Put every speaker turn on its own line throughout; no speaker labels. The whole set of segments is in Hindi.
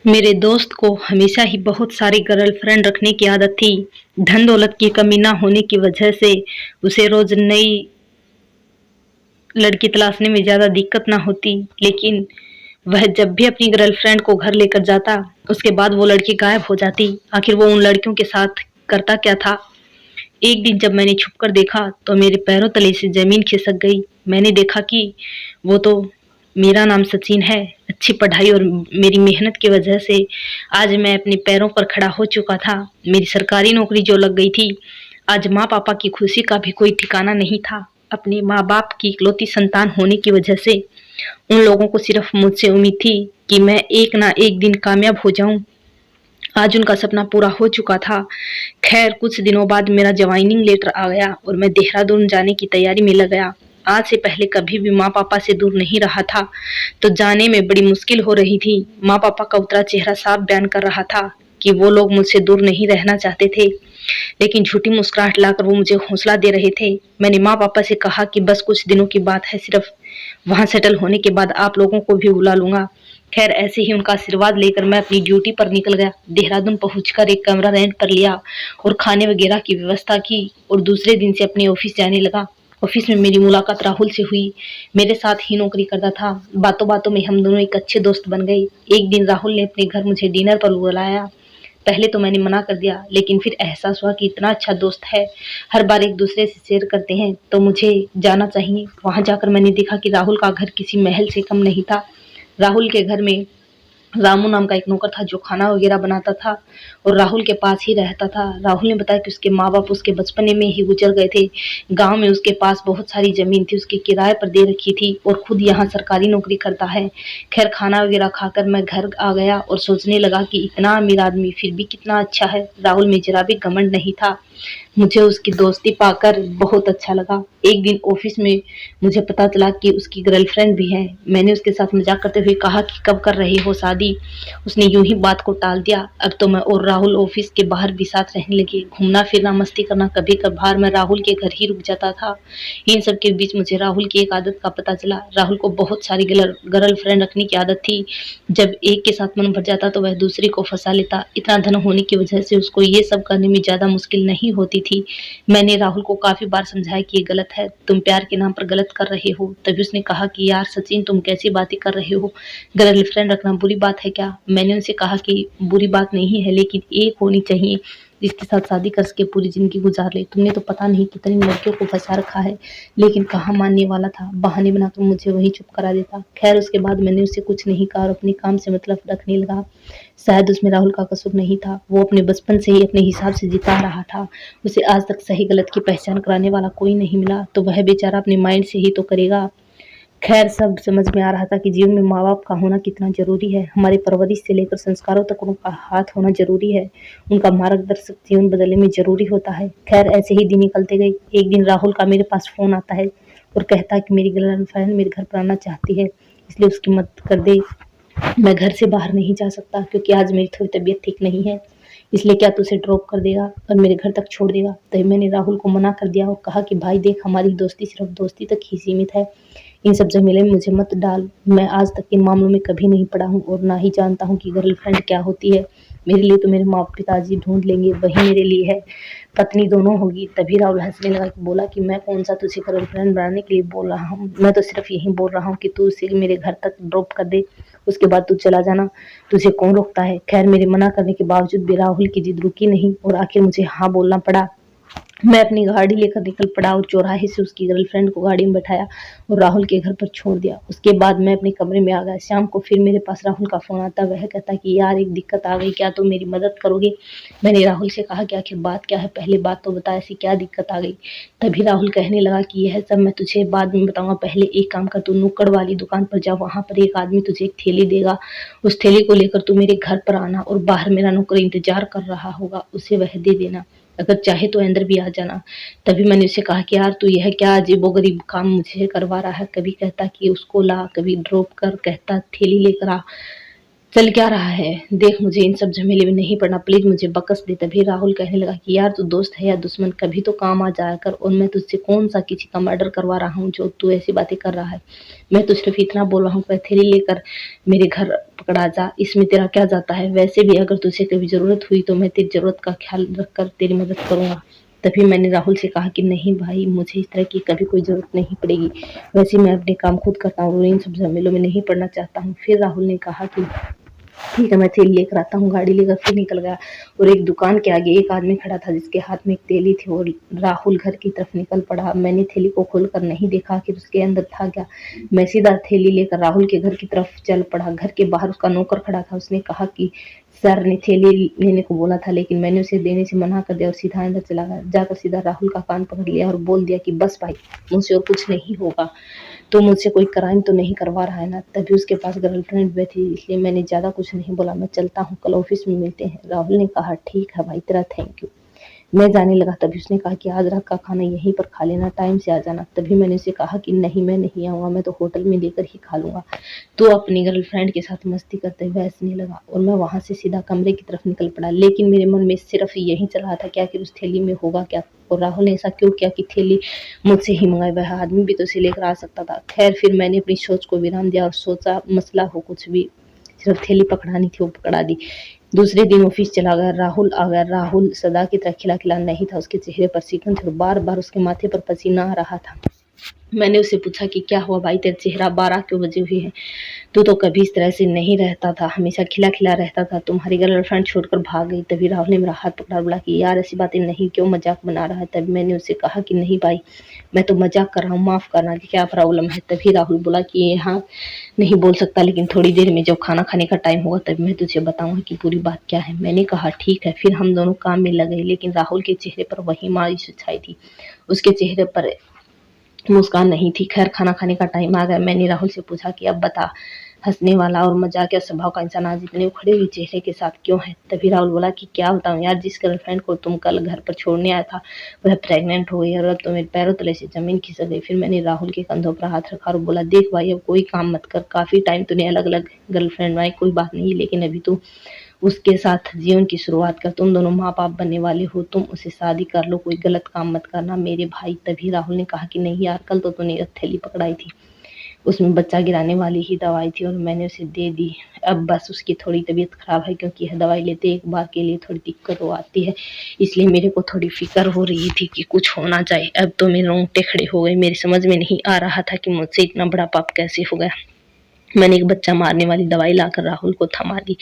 मेरे दोस्त को हमेशा ही बहुत सारी गर्लफ्रेंड रखने की आदत थी। धन दौलत की कमी ना होने की वजह से उसे रोज नई लड़की तलाशने में ज्यादा दिक्कत ना होती, लेकिन वह जब भी अपनी गर्लफ्रेंड को घर लेकर जाता, उसके बाद वो लड़की गायब हो जाती। आखिर वो उन लड़कियों के साथ करता क्या था? एक दिन जब मैंने छुपकर देखा तो मेरे पैरों तले से जमीन खिसक गई। मैंने देखा कि वो तो मेरा नाम सचिन है। अच्छी पढ़ाई और मेरी मेहनत की वजह से आज मैं अपने पैरों पर खड़ा हो चुका था। मेरी सरकारी नौकरी जो लग गई थी, आज माँ पापा की खुशी का भी कोई ठिकाना नहीं था। अपने माँ बाप की इकलौती संतान होने की वजह से उन लोगों को सिर्फ मुझसे उम्मीद थी कि मैं एक ना एक दिन कामयाब हो जाऊं। आज उनका सपना पूरा हो चुका था। खैर, कुछ दिनों बाद मेरा ज्वाइनिंग लेटर आ गया और मैं देहरादून जाने की तैयारी में लग गया। आज से पहले कभी भी माँ पापा से दूर नहीं रहा था, तो जाने में बड़ी मुश्किल हो रही थी। माँ पापा का उतरा चेहरा साफ बयान कर रहा था कि वो लोग मुझसे दूर नहीं रहना चाहते थे, लेकिन झूठी मुस्कुराहट लाकर वो मुझे हौसला दे रहे थे। मैंने माँ पापा से कहा कि बस कुछ दिनों की बात है, सिर्फ वहां सेटल होने के बाद आप लोगों को भी बुला लूंगा। खैर, ऐसे ही उनका आशीर्वाद लेकर मैं अपनी ड्यूटी पर निकल गया। देहरादून पहुंचकर एक कमरा रेंट पर लिया और खाने वगैरह की व्यवस्था की और दूसरे दिन से अपने ऑफिस जाने लगा। ऑफिस में मेरी मुलाकात राहुल से हुई। मेरे साथ ही नौकरी करता था। बातों बातों में हम दोनों एक अच्छे दोस्त बन गए। एक दिन राहुल ने अपने घर मुझे डिनर पर बुलाया। पहले तो मैंने मना कर दिया, लेकिन फिर एहसास हुआ कि इतना अच्छा दोस्त है, हर बार एक दूसरे से शेयर करते हैं, तो मुझे जाना चाहिए। वहां जाकर मैंने देखा कि राहुल का घर किसी महल से कम नहीं था। राहुल के घर में रामू नाम का एक नौकर था जो खाना वगैरह बनाता था और राहुल के पास ही रहता था। राहुल ने बताया कि उसके माँ बाप उसके बचपने में ही गुजर गए थे। गांव में उसके पास बहुत सारी जमीन थी, उसकी किराए पर दे रखी थी और खुद यहाँ सरकारी नौकरी करता है। खैर, खाना वगैरह खाकर मैं घर आ गया और सोचने लगा कि इतना अमीर आदमी फिर भी कितना अच्छा है। राहुल में जरा भी घमंड नहीं था। मुझे उसकी दोस्ती पाकर बहुत अच्छा लगा। एक दिन ऑफिस में मुझे पता चला कि उसकी गर्लफ्रेंड भी है। मैंने उसके साथ मजाक करते हुए कहा कि कब कर रही हो शादी? उसने यूं ही बात को टाल दिया। अब तो मैं और राहुल ऑफिस के बाहर भी साथ रहने लगे। घूमना फिरना, मस्ती करना, कभी कभार मैं राहुल के घर ही रुक जाता था। इन सब के बीच मुझे राहुल की एक आदत का पता चला। राहुल को बहुत सारी गर्लफ्रेंड रखने की आदत थी। जब एक के साथ मन भर जाता तो वह दूसरी को फंसा लेता। इतना धन होने की वजह से उसको ये सब करने में ज्यादा मुश्किल नहीं होती थी। मैंने राहुल को काफी बार समझाया कि ये गलत है, तुम प्यार के नाम पर गलत कर रहे हो। तभी उसने कहा कि यार सचिन, तुम कैसी बातें कर रहे हो? गर्लफ्रेंड रखना बुरी बात है क्या? मैंने उनसे कहा कि बुरी बात नहीं है, लेकिन एक होनी चाहिए जिसके साथ शादी कर सके, पूरी जिंदगी गुजार ले। तुमने तो पता नहीं कितनी लड़कियों को फंसा रखा है। लेकिन कहाँ मानने वाला था, बहाने बनाकर मुझे वहीं चुप करा देता। खैर, उसके बाद मैंने उससे कुछ नहीं कहा और अपने काम से मतलब रखने लगा। शायद उसमें राहुल का कसूर नहीं था। वो अपने बचपन से ही अपने हिसाब से जिता रहा था। उसे आज तक सही गलत की पहचान कराने वाला कोई नहीं मिला, तो वह बेचारा अपने माइंड से ही तो करेगा। खैर, सब समझ में आ रहा था कि जीवन में माँ बाप का होना कितना जरूरी है। हमारी परवरिश से लेकर संस्कारों तक उनका हाथ होना जरूरी है। उनका मार्गदर्शक जीवन बदलने में जरूरी होता है। खैर, ऐसे ही दिन निकलते गए। एक दिन राहुल का मेरे पास फोन आता है और कहता है कि मेरी गर्लफ्रेंड मेरे घर पर आना चाहती है, इसलिए उसकी मदद कर दे। मैं घर से बाहर नहीं जा सकता क्योंकि आज मेरी थोड़ी तबीयत ठीक नहीं है, इसलिए क्या तू उसे ड्रॉप कर देगा और मेरे घर तक छोड़ देगा? तभी मैंने राहुल को मना कर दिया और कहा कि भाई देख, हमारी दोस्ती सिर्फ दोस्ती तक ही सीमित है, इन सब झमेले में मुझे मत डाल। मैं आज तक इन मामलों में कभी नहीं पड़ा हूँ और ना ही जानता हूँ कि गर्लफ्रेंड क्या होती है। मेरे लिए तो मेरे माँ पिताजी ढूंढ लेंगे, वही मेरे लिए है, पत्नी दोनों होगी। तभी राहुल हंसने लगा कि बोला कि मैं कौन सा तुझे गर्लफ्रेंड बनाने के लिए बोल रहा हूँ, मैं तो सिर्फ यही बोल रहा हूँ कि तू उसे मेरे घर तक ड्रॉप कर दे, उसके बाद तू चला जाना, तुझे कौन रोकता है। खैर, मेरे मना करने के बावजूद भी राहुल की जिद रुकी नहीं और आखिर मुझे हाँ बोलना पड़ा। मैं अपनी गाड़ी लेकर निकल पड़ा और चौराहे से उसकी गर्लफ्रेंड को गाड़ी में बैठाया और राहुल के घर पर छोड़ दिया। उसके बाद मैं अपने कमरे में आ गया। शाम को फिर मेरे पास राहुल का फोन आता। वह कहता कि यार, एक दिक्कत आ गई, क्या तुम मेरी मदद करोगे? मैंने राहुल से कहा कि आखिर बात क्या है, पहले बात तो बता, ऐसी क्या दिक्कत आ गई? तभी राहुल कहने लगा कि यह सब मैं तुझे बाद में बताऊंगा, पहले एक काम कर, तू नुक्कड़ वाली दुकान पर जा, वहां पर एक आदमी तुझे एक थैली देगा, उस थैली को लेकर तू मेरे घर पर आना और बाहर मेरा नौकर इंतजार कर रहा होगा, उसे वह दे देना, अगर चाहे तो अंदर भी आ जाना। तभी मैंने उसे कहा कि यार, तू यह क्या अजीबोगरीब काम मुझे करवा रहा है? कभी कहता कि उसको ला, कभी ड्रॉप कर, कहता थैली लेकर आ। चल क्या रहा है, देख मुझे इन सब झमेले में नहीं पड़ना, प्लीज मुझे बकस दे। तभी राहुल कहने लगा कि यार तू दोस्त है या दुश्मन, कभी तो काम आ जाया कर, और मैं तुझसे कौन सा किसी का मर्डर करवा रहा हूँ जो तू ऐसी बातें कर रहा है। मैं तो सिर्फ इतना बोल रहा हूँ कि थैली लेकर मेरे घर पकड़ा जा, इसमें तेरा क्या जाता है। वैसे भी अगर तुझे कभी जरूरत हुई तो मैं तेरी जरूरत का ख्याल रखकर तेरी मदद करूंगा। तभी मैंने राहुल से कहा कि नहीं भाई, मुझे इस तरह की कभी कोई जरूरत नहीं पड़ेगी, वैसे मैं अपने काम खुद करता हूँ और इन सब झमेलों में नहीं पड़ना चाहता हूँ। फिर राहुल ने कहा कि ठीक है, मैं थैली लेकर आता हूँ। गाड़ी लेकर फिर निकल गया और एक दुकान के आगे एक आदमी खड़ा था जिसके हाथ में एक थैली थी और राहुल घर की तरफ निकल पड़ा। मैंने थैली को खोलकर नहीं देखा कि उसके अंदर था क्या। मैं सीधा थैली लेकर राहुल के घर की तरफ चल पड़ा। घर के बाहर उसका नौकर खड़ा था। उसने कहा कि सर ने थैली लेने को बोला था, लेकिन मैंने उसे देने से मना कर दिया और सीधा अंदर चला गया। जाकर सीधा राहुल का कान पकड़ लिया और बोल दिया कि बस भाई, मुझसे और कुछ नहीं होगा, तो मुझसे कोई क्राइम तो नहीं करवा रहा है ना। तभी उसके पास गर्लफ्रेंड भी थी, इसलिए मैंने ज़्यादा कुछ नहीं बोला। मैं चलता हूँ, कल ऑफिस में मिलते हैं। राहुल ने कहा ठीक है भाई, तेरा थैंक यू। मैं जाने लगा। तभी उसने कहा कि आज रात का खाना यहीं पर खा लेना, टाइम से आ जाना। तभी मैंने उसे कहा कि नहीं, मैं नहीं आऊँगा, मैं तो होटल में लेकर ही खा लूँगा। तो अपनी गर्लफ्रेंड के साथ मस्ती करते हुए हंसने लगा और मैं वहाँ से सीधा कमरे की तरफ निकल पड़ा। लेकिन मेरे मन में सिर्फ यही चल रहा था कि आखिर उस थैली में होगा क्या, और राहुल ने ऐसा क्यों किया कि थैली मुझसे ही मंगाई। वह आदमी भी तो उसे लेकर आ सकता था। खैर फिर मैंने अपनी सोच को विराम दिया और सोचा मसला हो कुछ भी, सिर्फ थैली पकड़ानी थी, वो पकड़ा दी। दूसरे दिन ऑफिस चला गया। राहुल आ गया। राहुल सदा की तरह खिला खिला नहीं था। उसके चेहरे पर सिकुड़न थी और बार बार उसके माथे पर पसीना आ रहा था। मैंने उससे पूछा कि क्या हुआ भाई, तेरा चेहरा 12 क्यों बजे हुए हैं, तू तो कभी इस तरह से नहीं रहता था, हमेशा खिला खिला रहता था, तुम्हारी गर्लफ्रेंड छोड़कर भाग गई। तभी राहुल ने मेरा हाथ पकड़ा और बोला कि यार ऐसी बातें नहीं, क्यों मजाक बना रहा है। तभी मैंने उससे कहा कि नहीं भाई, मैं तो मजाक कर रहा हूँ, माफ करना, कि क्या प्रॉब्लम है। तभी राहुल बोला कि यहाँ नहीं बोल सकता, लेकिन थोड़ी देर में जब खाना खाने का टाइम होगा तभी मैं तुझे बताऊंगा कि पूरी बात क्या है। मैंने कहा ठीक है। फिर हम दोनों काम में लग गए, लेकिन राहुल के चेहरे पर वही मायूसी छाई थी, उसके चेहरे पर मुस्कान नहीं थी। खैर खाना खाने का टाइम आ गया। मैंने राहुल से पूछा कि अब बता, हंसने वाला और मजाकिया स्वभाव का इंसान आज इतने उखड़े हुए चेहरे के साथ क्यों है। तभी राहुल बोला कि क्या बताऊं यार, जिस गर्लफ्रेंड को तुम कल घर पर छोड़ने आया था वह प्रेग्नेंट हो गई और अब तो मेरे पैरों तले से जमीन खिसक गई। फिर मैंने राहुल के कंधों पर हाथ रखा और बोला देख भाई, अब कोई काम मत कर, काफी टाइम तूने अलग अलग गर्लफ्रेंड बनाई, कोई बात नहीं, लेकिन अभी तू उसके साथ जीवन की शुरुआत कर, तुम दोनों माँ बाप बनने वाले हो, तुम उसे शादी कर लो, कोई गलत काम मत करना मेरे भाई। तभी राहुल ने कहा कि नहीं यार, कल तो तूने थैली पकड़ाई थी, उसमें बच्चा गिराने वाली ही दवाई थी और मैंने उसे दे दी। अब बस उसकी थोड़ी तबीयत खराब है, क्योंकि यह दवाई लेते एक बार के लिए थोड़ी दिक्कत हो आती है, इसलिए मेरे को थोड़ी फिक्र हो रही थी कि कुछ होना चाहिए। अब तो मेरे रोंगटे खड़े हो गए, मेरी समझ में नहीं आ रहा था कि मुझसे इतना बड़ा पाप कैसे हो गया। मैंने एक बच्चा मारने वाली दवाई लाकर राहुल को थमा दी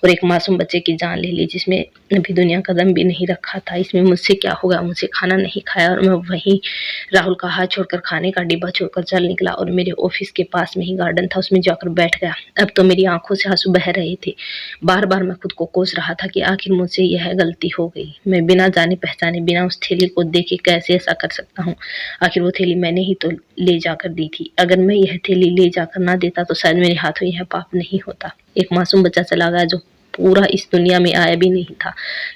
और एक मासूम बच्चे की जान ले ली, जिसमें अभी दुनिया कदम भी नहीं रखा था। इसमें मुझसे क्या होगा, मुझे खाना नहीं खाया और मैं वहीं राहुल का हाथ छोड़कर खाने का डिब्बा छोड़कर चल निकला और मेरे ऑफिस के पास में ही गार्डन था, उसमें जाकर बैठ गया। अब तो मेरी आंखों से आंसू बह रहे थे। बार बार मैं खुद को कोस रहा था कि आखिर मुझसे यह गलती हो गई। मैं बिना जाने पहचाने, बिना उस थैली को देखे कैसे ऐसा कर सकता हूँ। आखिर वो थैली मैंने ही तो ले जाकर दी थी। अगर मैं यह थैली ले जाकर ना देता तो शायद मेरे हाथों यह पाप नहीं होता। एक मासूम बच्चा चला गया जो पूरा इस दुनिया में आया भी नहीं था।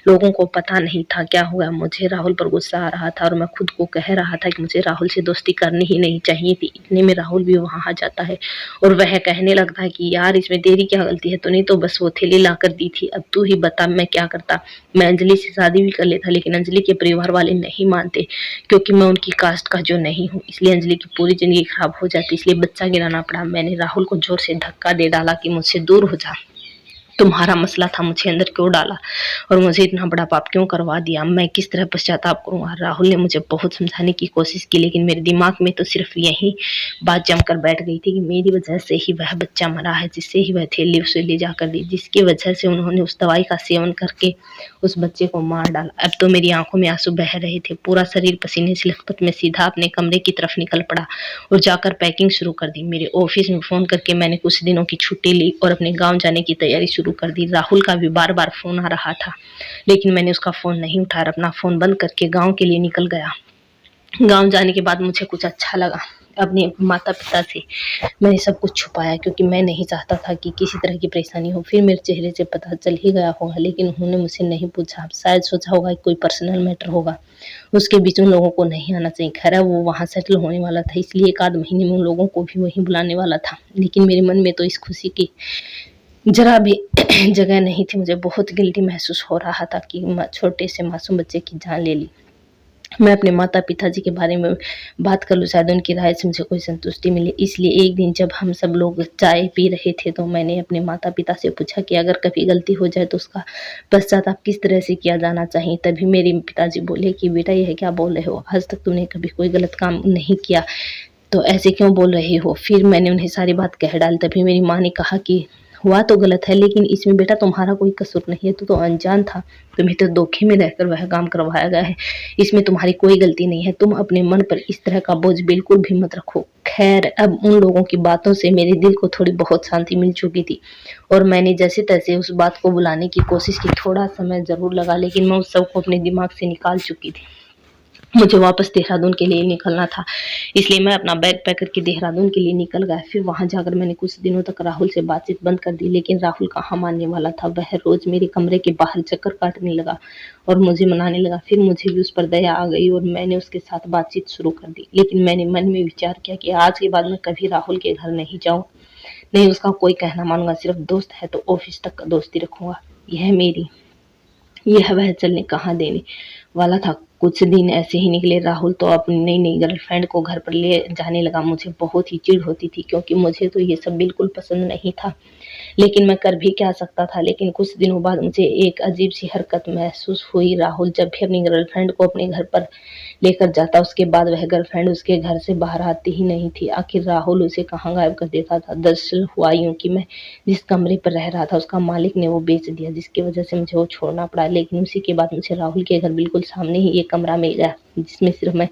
लोगों को पता नहीं था क्या हुआ। मुझे राहुल पर गुस्सा आ रहा था और मैं खुद को कह रहा था कि मुझे राहुल से दोस्ती करनी ही नहीं चाहिए थी। इतने में राहुल भी वहां आ जाता है और वह कहने लगता है कि यार इसमें तेरी क्या गलती है, तूने तो बस वो थैली ला कर दी थी, अब तू ही बता मैं क्या करता। मैं अंजलि से शादी भी कर लेता, लेकिन अंजलि के परिवार वाले नहीं मानते, क्योंकि मैं उनकी कास्ट का जो नहीं हूँ, इसलिए अंजलि की पूरी जिंदगी खराब हो जाती, इसलिए बच्चा गिराना पड़ा। मैंने राहुल को जोर से धक्का दे डाला कि मुझसे दूर हो जा, तुम्हारा मसला था, मुझे अंदर क्यों डाला और मुझे इतना बड़ा पाप क्यों करवा दिया, मैं किस तरह पश्चाताप करूंगा। राहुल ने मुझे बहुत समझाने की कोशिश की, लेकिन मेरे दिमाग में तो सिर्फ यही बात जमकर बैठ गई थी कि मेरी वजह से ही वह बच्चा मरा है, जिससे ही वह थैली उसे ले जाकर दी, जिसकी वजह से उन्होंने उस दवाई का सेवन करके उस बच्चे को मार डाला। अब तो मेरी आंखों में आंसू बह रहे थे, पूरा शरीर पसीने से लथपथ। में सीधा अपने कमरे की तरफ निकल पड़ा और जाकर पैकिंग शुरू कर दी। मेरे ऑफिस में फोन करके मैंने कुछ दिनों की छुट्टी ली और अपने गाँव जाने की तैयारी शुरू कर दी। राहुल का भी बार बार फोन आ रहा था, लेकिन मैंने उसका फोन नहीं उठाया, अपना फोन बंद करके गांव के लिए निकल गया। गांव जाने के बाद मुझे कुछ अच्छा लगा। अपने माता पिता से मैंने सब कुछ छुपाया, क्योंकि मैं नहीं चाहता था कि किसी तरह की परेशानी हो। फिर मेरे चेहरे से पता चल ही गया होगा, लेकिन उन्होंने मुझसे नहीं पूछा, शायद सोचा होगा कि कोई पर्सनल मैटर होगा, उसके बीच उन लोगों को नहीं आना चाहिए। खैर वो वहाँ सेटल होने वाला था, इसलिए एक आध महीने में उन लोगों को भी वहीं बुलाने वाला था। लेकिन मेरे मन में तो इस खुशी की जरा भी जगह नहीं थी। मुझे बहुत गिल्टी महसूस हो रहा था कि छोटे से मासूम बच्चे की जान ले ली। मैं अपने माता पिताजी के बारे में बात कर लूँ, शायद उनकी राय से मुझे कोई संतुष्टि मिले। इसलिए एक दिन जब हम सब लोग चाय पी रहे थे तो मैंने अपने माता पिता से पूछा कि अगर कभी गलती हो जाए तो उसका पश्चाताप किस तरह से किया जाना चाहिए। तभी मेरे पिताजी बोले कि बेटा यह क्या बोल रहे हो, आज तक तुमने कभी कोई गलत काम नहीं किया तो ऐसे क्यों बोल रहे हो। फिर मैंने उन्हें सारी बात कह डाली। तभी मेरी माँ ने कहा कि हुआ तो गलत है लेकिन इसमें बेटा तुम्हारा कोई कसूर नहीं है, तो अनजान था, तुम्हें तो धोखे में रहकर वह काम करवाया गया है, इसमें तुम्हारी कोई गलती नहीं है, तुम अपने मन पर इस तरह का बोझ बिल्कुल भी मत रखो। खैर अब उन लोगों की बातों से मेरे दिल को थोड़ी बहुत शांति मिल चुकी थी और मैंने जैसे तैसे उस बात को भुलाने की कोशिश की। थोड़ा समय जरूर लगा लेकिन मैं उस सब को अपने दिमाग से निकाल चुकी थी। मुझे वापस देहरादून के लिए निकलना था, इसलिए मैं अपना बैग पैक करके देहरादून के लिए निकल गया। फिर वहां जाकर मैंने कुछ दिनों तक राहुल से बातचीत बंद कर दी, लेकिन राहुल कहाँ मानने वाला था। वह रोज मेरे कमरे के बाहर चक्कर काटने लगा और मुझे मनाने लगा। फिर मुझे भी उस पर दया आ गई और मैंने उसके साथ बातचीत शुरू कर दी। लेकिन मैंने मन में विचार किया कि आज के बाद मैं कभी राहुल के घर नहीं जाऊँ, नहीं उसका कोई कहना मानूंगा, सिर्फ दोस्त है तो ऑफिस तक का दोस्ती रखूंगा। यह वह चलने कहाँ देने वाला था। कुछ दिन ऐसे ही निकले। राहुल तो अपनी नई नई गर्लफ्रेंड को घर पर ले जाने लगा। मुझे बहुत ही चिढ़ होती थी क्योंकि मुझे तो ये सब बिल्कुल पसंद नहीं था, लेकिन मैं कर भी क्या सकता था। लेकिन कुछ दिनों बाद मुझे एक अजीब सी हरकत महसूस हुई। राहुल जब भी अपनी गर्लफ्रेंड को अपने घर पर लेकर जाता, उसके बाद वह गर्लफ्रेंड उसके घर से बाहर आती ही नहीं थी। आखिर राहुल उसे कहाँ गायब कर देता था। दरअसल हुआ यूं कि मैं जिस कमरे पर रह रहा था उसका मालिक ने वो बेच दिया, जिसकी वजह से मुझे वो छोड़ना पड़ा। लेकिन उसी के बाद मुझे राहुल के घर बिल्कुल सामने ही एक कमरा मिल गया जिसमें सिर्फ मैं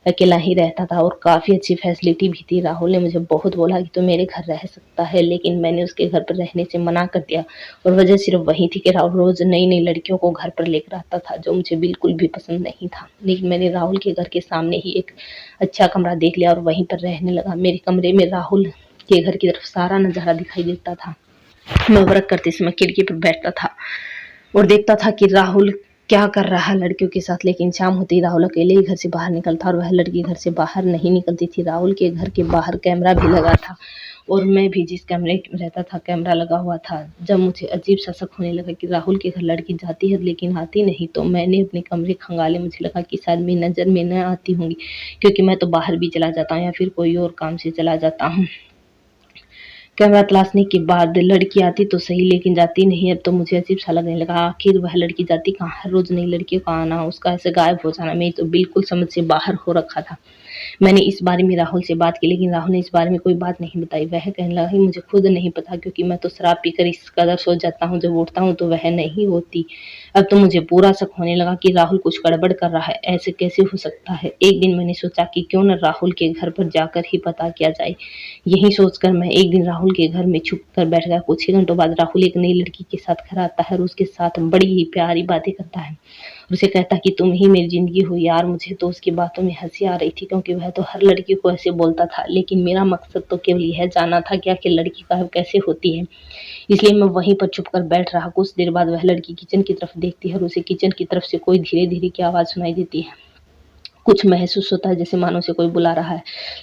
अकेला ही रहता था और काफ़ी अच्छी फैसिलिटी भी थी। राहुल ने मुझे बहुत बोला कि तू मेरे घर रह सकता है, लेकिन मैंने उसके घर पर रहने से मना कर दिया और वजह सिर्फ वही थी कि राहुल रोज़ नई नई लड़कियों को घर पर लेकर आता था, जो मुझे बिल्कुल भी पसंद नहीं था। लेकिन मैंने राहुल के घर के सामने ही एक अच्छा कमरा देख लिया और वहीं पर रहने लगा। मेरे कमरे में राहुल के घर की तरफ सारा नज़ारा दिखाई देता था। मैं वर्क करते समय खिड़की पर बैठता था और देखता था कि राहुल क्या कर रहा है लड़कियों के साथ। लेकिन शाम होती ही राहुल अकेले ही घर से बाहर निकलता और वह लड़की घर से बाहर नहीं निकलती थी। राहुल के घर के बाहर कैमरा भी लगा था और मैं भी जिस कमरे में रहता था कैमरा लगा हुआ था। जब मुझे अजीब सा शक होने लगा कि राहुल के घर लड़की जाती है लेकिन आती नहीं, तो मैंने अपने कमरे खंगाले। मुझे लगा कि शायद मेरी नज़र में न आती होंगी क्योंकि मैं तो बाहर भी चला जाता हूँ या फिर कोई और काम से चला जाता हूँ। कैमरा तलाशने के बाद लड़की आती तो सही लेकिन जाती नहीं। अब तो मुझे अजीब सा लगने लगा, आखिर वह लड़की जाती कहाँ है। रोज नई लड़कियों का आना, उसका ऐसे गायब हो जाना मेरी तो बिल्कुल समझ से बाहर हो रखा था। मैंने इस बारे में राहुल से बात की लेकिन राहुल ने इस बारे में कोई बात नहीं बताई। वह कहने लगा कि मुझे खुद नहीं पता क्योंकि मैं तो शराब पीकर इस कदर सो जाता हूँ, जब उठता हूँ तो वह नहीं होती। अब तो मुझे पूरा शक होने लगा कि राहुल कुछ गड़बड़ कर रहा है। ऐसे कैसे हो सकता है। एक दिन मैंने सोचा कि क्यों न राहुल के घर पर जाकर ही पता किया जाए। यही सोचकर मैं एक दिन राहुल के घर में छुप कर बैठ गया। कुछ ही घंटों बाद राहुल एक नई लड़की के साथ घर आता है और उसके साथ बड़ी ही प्यारी बातें करता है। उसे कहता कि तुम ही मेरी जिंदगी हो यार। मुझे तो उसकी बातों में हंसी आ रही थी क्योंकि वह तो हर लड़की को ऐसे बोलता था, लेकिन मेरा मकसद तो केवल यह जानना था कि आखिर लड़की गायब कैसे होती है। इसलिए मैं वहीं पर छुप कर बैठ रहा। कुछ देर बाद वह लड़की किचन की तरफ देखती है और उसे किचन की तरफ से कोई धीरे धीरे की आवाज़ सुनाई देती है। कुछ महसूस होता है जैसे मानो उसे कोई बुला रहा है।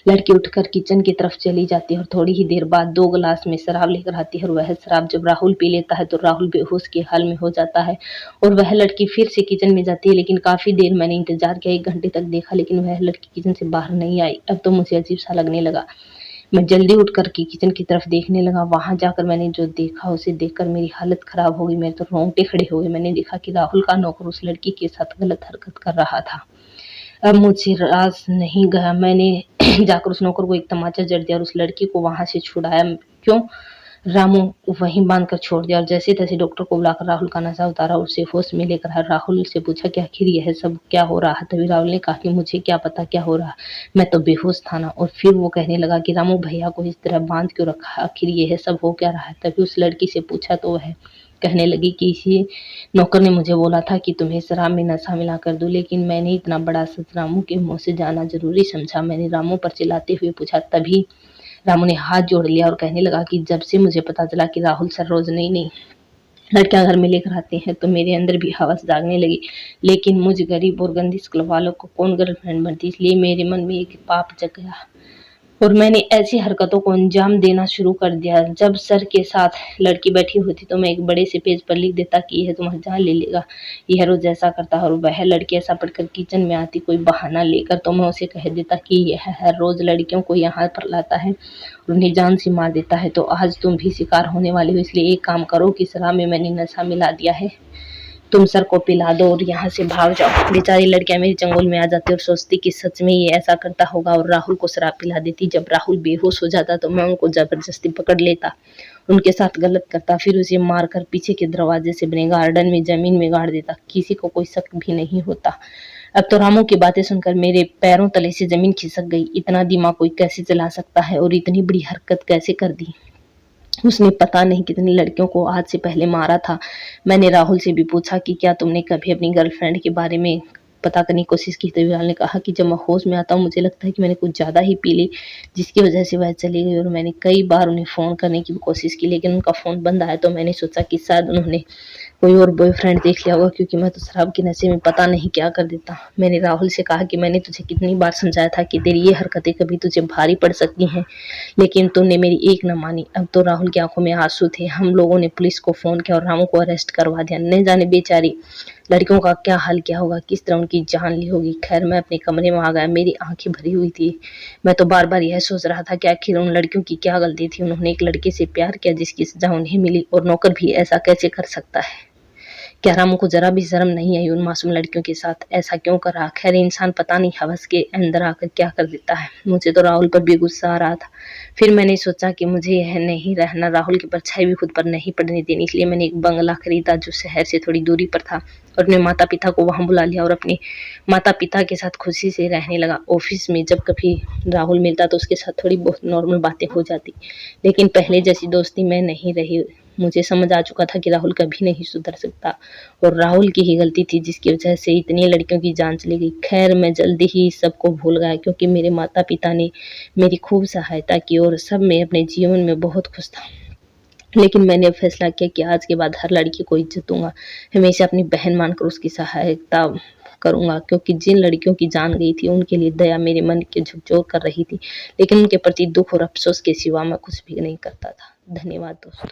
लड़की उठकर किचन की तरफ चली जाती है और थोड़ी ही देर बाद 2 गिलास में शराब लेकर आती है और वह शराब जब राहुल पी लेता है तो राहुल बेहोश के हाल में हो जाता है और वह लड़की फिर से किचन में जाती है। लेकिन काफ़ी देर मैंने इंतजार किया, 1 घंटे तक देखा, लेकिन वह लड़की किचन से बाहर नहीं आई। अब तो मुझे अजीब सा लगने लगा। मैं जल्दी उठ कर के किचन की तरफ देखने लगा। वहां जाकर मैंने जो देखा उसे देखकर मेरी हालत खराब हो गई। मेरे तो रोंगटे खड़े हो गए। मैंने देखा कि राहुल का नौकर उस लड़की के साथ गलत हरकत कर रहा था। अब मुझे रास नहीं गया। मैंने जाकर उस नौकर को एक तमाचा जड़ दिया और उस लड़की को वहां से छुड़ाया। क्यों रामू वहीं बांध कर छोड़ दिया और जैसे तैसे डॉक्टर को बुलाकर राहुल का नशा उतारा, उसे होश में लेकर आया। राहुल से पूछा कि आखिर यह सब क्या हो रहा है। तभी राहुल ने कहा कि मुझे क्या पता क्या हो रहा, मैं तो बेहोश था ना। और फिर वो कहने लगा कि रामू भैया को इस तरह बांध क्यों रखा है, आखिर यह सब हो क्या रहा है। तभी उस लड़की से पूछा तो वह कहने लगी कि इसी नौकर ने मुझे बोला था कि तुम्हें शराब में नशा मिला कर दूं, लेकिन मैंने इतना बड़ा सच रामू के मुंह से जाना जरूरी समझा। मैंने रामू पर चिल्लाते हुए पूछा। तभी रामू ने हाथ जोड़ लिया और कहने लगा कि जब से मुझे पता चला कि राहुल सर रोज नई नई लड़कियां घर में लेकर आते हैं तो मेरे अंदर भी हवस जागने लगी। लेकिन मुझ गरीब और गंदी स्कूल वालों को कौन गर्लफ्रेंड बनती, इसलिए मेरे मन में एक पाप जग गया। और मैंने ऐसी हरकतों को अंजाम देना शुरू कर दिया। जब सर के साथ लड़की बैठी होती तो मैं एक बड़े से पेज पर लिख देता कि यह तुम्हारी जान ले लेगा। यह रोज ऐसा करता और वह लड़की ऐसा पढ़कर किचन में आती कोई बहाना लेकर तो मैं उसे कह देता कि यह हर रोज लड़कियों को यहाँ पर लाता है और उन्हें जान से मार देता है। तो आज तुम भी शिकार होने वाली हो, इसलिए एक काम करो कि शराब में मैंने नशा मिला दिया है, तुम सर को पिला दो और यहाँ से भाग जाओ। बेचारी लड़कियां मेरी चंगुल में आ जाती और सोचती कि सच में ये ऐसा करता होगा और राहुल को शराब पिला देती। जब राहुल बेहोश हो जाता तो मैं उनको जबरदस्ती पकड़ लेता, उनके साथ गलत करता, फिर उसे मारकर पीछे के दरवाजे से बने गार्डन में जमीन में गाड़ देता। किसी को कोई शक भी नहीं होता। अब तो रामू की बातें सुनकर मेरे पैरों तले से जमीन खिसक गई। इतना दिमाग कोई कैसे चला सकता है और इतनी बड़ी हरकत कैसे कर दी। उसने पता नहीं कितनी लड़कियों को आज से पहले मारा था। मैंने राहुल से भी पूछा कि क्या तुमने कभी अपनी गर्लफ्रेंड के बारे में पता करने की कोशिश की। तो विशाल ने कहा कि जब मैं होश में आता हूँ मुझे लगता है कि मैंने कुछ ज़्यादा ही पी ली, जिसकी वजह से वह चली गई। और मैंने कई बार उन्हें फ़ोन करने की भी कोशिश की लेकिन उनका फ़ोन बंद आया। तो मैंने सोचा कि शायद उन्होंने कोई और बॉयफ्रेंड देख लिया होगा, क्योंकि मैं तो शराब के नशे में पता नहीं क्या कर देता। मैंने राहुल से कहा कि मैंने तुझे कितनी बार समझाया था कि तेरी ये हरकतें कभी तुझे भारी पड़ सकती हैं, लेकिन तूने मेरी एक न मानी। अब तो राहुल की आंखों में आंसू थे। हम लोगों ने पुलिस को फोन किया और रामू को अरेस्ट करवा दिया। न जाने बेचारी लड़कियों का क्या हाल क्या होगा, किस तरह उनकी जान ली होगी। खैर मैं अपने कमरे में आ गया, मेरी आंखें भरी हुई थी। मैं तो बार बार यह सोच रहा था कि आखिर उन लड़कियों की क्या गलती थी। उन्होंने एक लड़के से प्यार किया जिसकी सजा उन्हें मिली, और नौकर भी ऐसा कैसे कर सकता है। क्या रामू को जरा भी शर्म नहीं आई उन मासूम लड़कियों के साथ, ऐसा क्यों करा। खैर इंसान पता नहीं हवस के अंदर आकर क्या कर देता है। मुझे तो राहुल पर भी गुस्सा आ रहा था। फिर मैंने सोचा कि मुझे यह नहीं रहना, राहुल की परछाई भी खुद पर नहीं पड़ने देनी। इसलिए मैंने एक बंगला खरीदा जो शहर से थोड़ी दूरी पर था और अपने माता पिता को वहां बुला लिया और अपने माता पिता के साथ खुशी से रहने लगा। ऑफिस में जब कभी राहुल मिलता तो उसके साथ थोड़ी बहुत नॉर्मल बातें हो जाती, लेकिन पहले जैसी दोस्ती में नहीं रही। मुझे समझ आ चुका था कि राहुल कभी नहीं सुधर सकता और राहुल की ही गलती थी जिसकी वजह से इतनी लड़कियों की जान चली गई। खैर मैं जल्दी ही सबको भूल गया, क्योंकि मेरे माता पिता ने मेरी खूब सहायता की और सब मैं अपने जीवन में बहुत खुश था। लेकिन मैंने फैसला किया कि आज के बाद हर लड़की को इज्जत दूंगा, हमेशा अपनी बहन मानकर उसकी सहायता करूंगा। क्योंकि जिन लड़कियों की जान गई थी उनके लिए दया मेरे मन के झकझोर कर रही थी, लेकिन उनके प्रति दुख और अफसोस के सिवा मैं कुछ भी नहीं करता था। धन्यवाद दोस्तों।